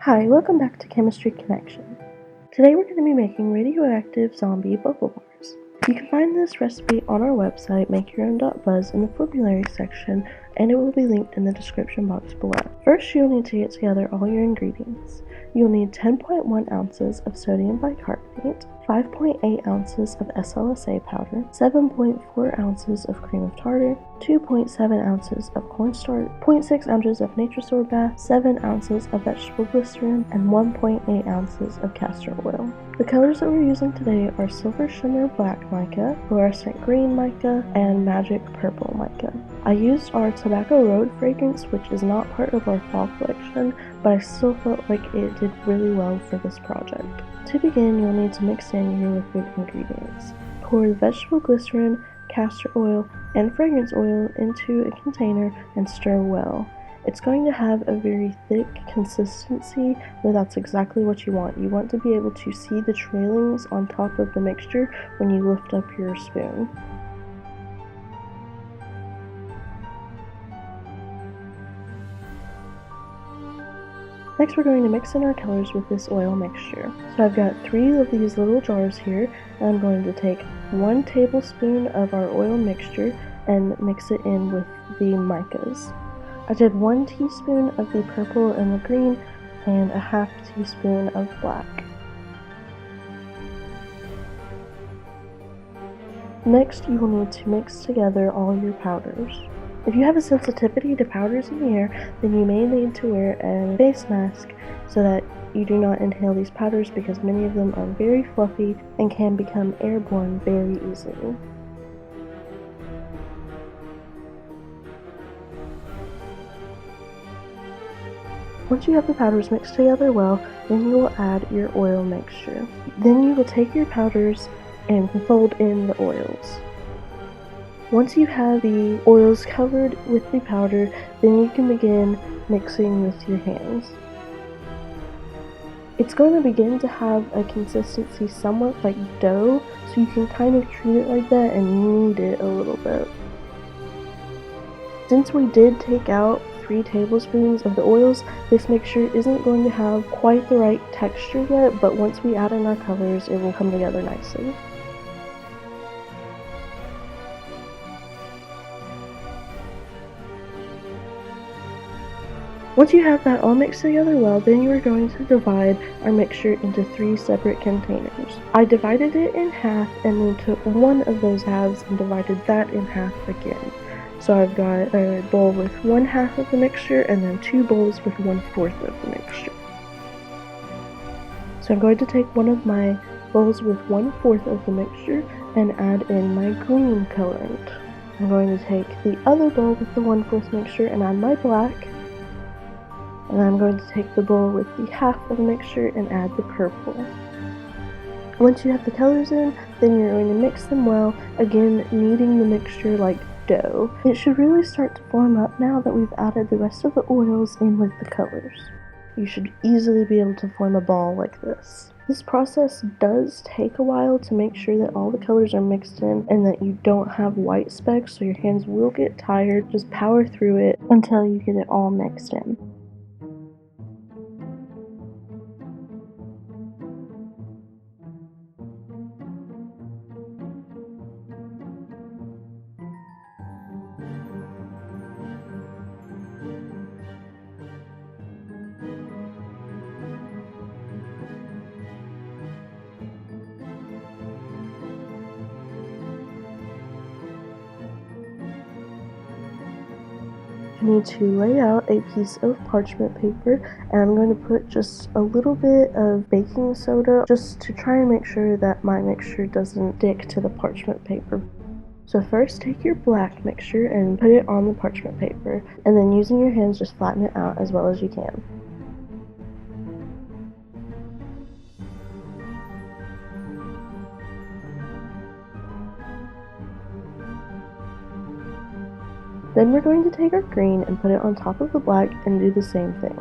Hi, welcome back to Chemistry Connection. Today we're going to be making radioactive zombie bubble bars. You can find this recipe on our website, makeyourown.buzz, in the formulary section, and it will be linked in the description box below. First, you'll need to get together all your ingredients. You'll need 10.1 ounces of sodium bicarbonate, 5.8 ounces of SLSa powder, 7.4 ounces of cream of tartar, 2.7 ounces of corn starch, 0.6 ounces of Natrasorb Bath, 7 ounces of vegetable glycerin, and 1.8 ounces of castor oil. The colors that we're using today are Silver Shimmer Black Mica, Fluorescent Green Mica, and Magic Purple Mica. I used our Tobacco Road fragrance, which is not part of our fall collection, but I still felt like it did really well for this project. To begin, you'll need to mix in your liquid ingredients. Pour the vegetable glycerin, castor oil, and fragrance oil into a container and stir well. It's going to have a very thick consistency, but that's exactly what you want. You want to be able to see the trailings on top of the mixture when you lift up your spoon. Next, we're going to mix in our colors with this oil mixture. So I've got 3 of these little jars here, and I'm going to take 1 tablespoon of our oil mixture and mix it in with the micas. I did 1 teaspoon of the purple and the green, and a half teaspoon of black. Next, you will need to mix together all your powders. If you have a sensitivity to powders in the air, then you may need to wear a face mask so that you do not inhale these powders, because many of them are very fluffy and can become airborne very easily. Once you have the powders mixed together well, then you will add your oil mixture. Then you will take your powders and fold in the oils. Once you have the oils covered with the powder, then you can begin mixing with your hands. It's going to begin to have a consistency somewhat like dough, so you can kind of treat it like that and knead it a little bit. Since we did take out 3 tablespoons of the oils, this mixture isn't going to have quite the right texture yet, but once we add in our colors, it will come together nicely. Once you have that all mixed together well, then you are going to divide our mixture into 3 separate containers. I divided it in half and then took one of those halves and divided that in half again. So I've got a bowl with 1/2 of the mixture and then 2 bowls with 1/4 of the mixture. So I'm going to take one of my bowls with 1/4 of the mixture and add in my green colorant. I'm going to take the other bowl with the 1/4 mixture and add my black. And I'm going to take the bowl with the half of the mixture and add the purple. Once you have the colors in, then you're going to mix them well, again kneading the mixture like dough. It should really start to form up now that we've added the rest of the oils in with the colors. You should easily be able to form a ball like this. This process does take a while to make sure that all the colors are mixed in and that you don't have white specks, so your hands will get tired. Just power through it until you get it all mixed in. I need to lay out a piece of parchment paper, and I'm going to put just a little bit of baking soda just to try and make sure that my mixture doesn't stick to the parchment paper. So first, take your black mixture and put it on the parchment paper, and then using your hands just flatten it out as well as you can. Then we're going to take our green and put it on top of the black and do the same thing.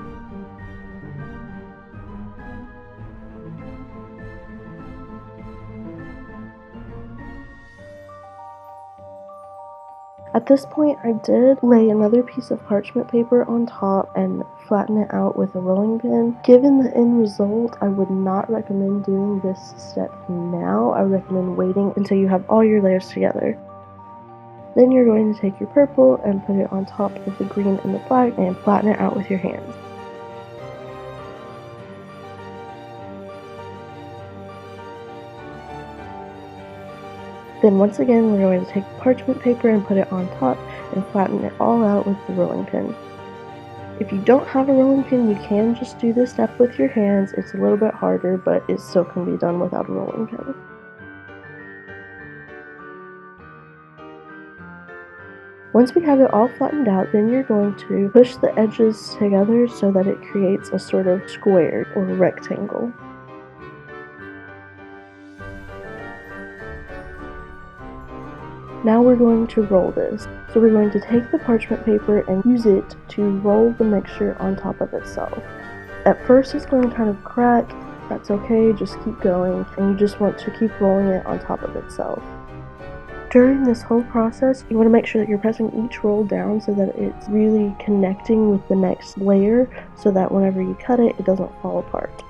At this point, I did lay another piece of parchment paper on top and flatten it out with a rolling pin. Given the end result, I would not recommend doing this step now. I would recommend waiting until you have all your layers together. Then you're going to take your purple and put it on top of the green and the black and flatten it out with your hands. Then once again, we're going to take the parchment paper and put it on top and flatten it all out with the rolling pin. If you don't have a rolling pin, you can just do this step with your hands. It's a little bit harder, but it still can be done without a rolling pin. Once we have it all flattened out, then you're going to push the edges together so that it creates a sort of square or rectangle. Now we're going to roll this. So we're going to take the parchment paper and use it to roll the mixture on top of itself. At first it's going to kind of crack. That's okay, just keep going, and you just want to keep rolling it on top of itself. During this whole process, you want to make sure that you're pressing each roll down so that it's really connecting with the next layer so that whenever you cut it, it doesn't fall apart.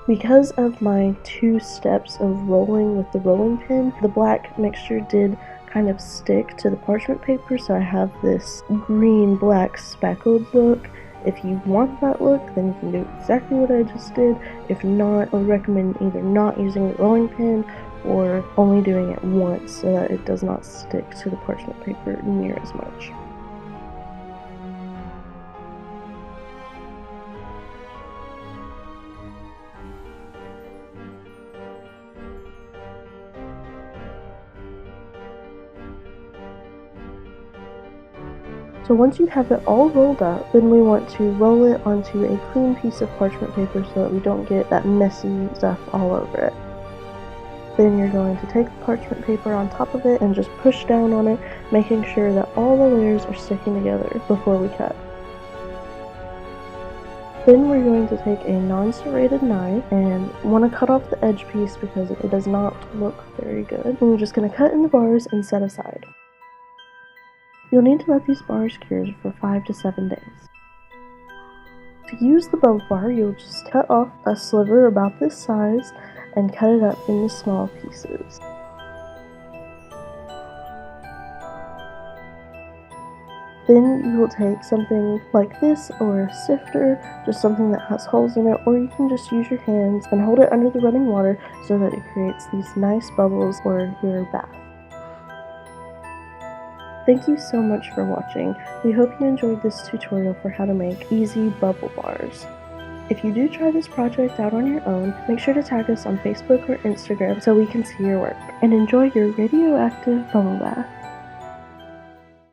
Because of my 2 steps of rolling with the rolling pin, the black mixture did kind of stick to the parchment paper, so I have this green-black speckled look. If you want that look, then you can do exactly what I just did. If not, I would recommend either not using the rolling pin or only doing it once so that it does not stick to the parchment paper near as much. So once you have it all rolled up, then we want to roll it onto a clean piece of parchment paper so that we don't get that messy stuff all over it. Then you're going to take the parchment paper on top of it and just push down on it, making sure that all the layers are sticking together before we cut. Then we're going to take a non-serrated knife and want to cut off the edge piece because it does not look very good. And we're just going to cut in the bars and set aside. You'll need to let these bars cure for 5 to 7 days. To use the bubble bar, you'll just cut off a sliver about this size and cut it up into small pieces. Then you will take something like this or a sifter, just something that has holes in it, or you can just use your hands and hold it under the running water so that it creates these nice bubbles for your bath. Thank you so much for watching. We hope you enjoyed this tutorial for how to make easy bubble bars. If you do try this project out on your own, make sure to tag us on Facebook or Instagram so we can see your work. And enjoy your radioactive bubble bath.